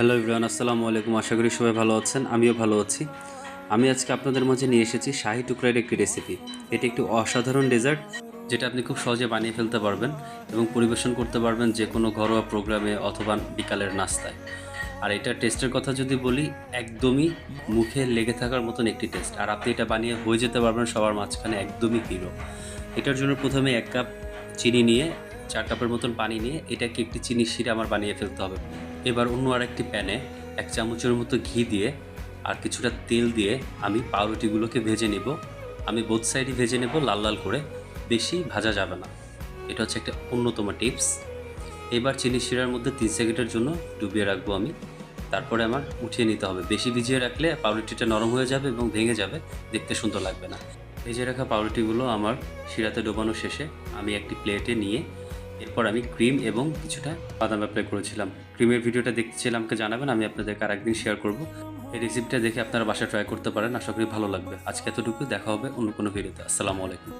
Hello everyone, আসসালামু আলাইকুম। আশা করি সবাই ভালো আছেন, আমিও ভালো আছি। আমি আজকে আপনাদের মাঝে নিয়ে এসেছি শাহি টুকরাইয়ের একটি রেসিপি। এটি একটি অসাধারণ ডেজার্ট, যেটা আপনি খুব সহজে বানিয়ে ফেলতে পারবেন এবং পরিবেশন করতে পারবেন যে কোনো ঘরোয়া প্রোগ্রামে অথবা বিকালের নাস্তায়। আর এটার টেস্টের কথা যদি বলি, একদমই মুখে লেগে থাকার মতন একটি টেস্ট। আর আপনি এটা বানিয়ে হয়ে যেতে পারবেন সবার মাঝখানে একদমই হিরো। এটার জন্য প্রথমে 1 কাপ চিনি নিয়ে 4 কাপের মতন পানি নিয়ে এটাকে একটি চিনির শিরা আমার বানিয়ে ফেলতে হবে। এবার অন্য আরেকটি প্যানে 1 চামচের মতো ঘি দিয়ে আর কিছুটা তেল দিয়ে আমি পাউরুটিগুলোকে ভেজে নেব। আমি বোথ সাইডই ভেজে নেব লাল লাল করে, বেশি ভাজা যাবে না। এটা হচ্ছে একটা অন্যতম টিপস। এবার চিনির শিরার মধ্যে 3 সেকেন্ডের জন্য ডুবিয়ে রাখবো আমি। তারপরে আমার উঠিয়ে নিতে হবে। বেশি ভিজিয়ে রাখলে পাউরুটিটা নরম হয়ে যাবে এবং ভেঙে যাবে, দেখতে সুন্দর লাগবে না। ভেজে রাখা পাউরুটিগুলো আমার শিরাতে ডোবানো শেষে আমি একটি প্লেটে নিয়ে এরপর আমি ক্রিম এবং কিছুটা বাদাম অ্যাপ্লাই করেছিলাম। ক্রিমের ভিডিওটা দেখছিলাম, আমাকে জানাবেন, আমি আপনাদেরকে আরেকদিন শেয়ার করব। এই রেসিপিটা দেখে আপনারা বাসায় ট্রাই করতে পারেন, আশা করি ভালো লাগবে। আজকে এতটুকু, দেখা হবে অন্য কোনো ভিডিওতে। আসসালামু আলাইকুম।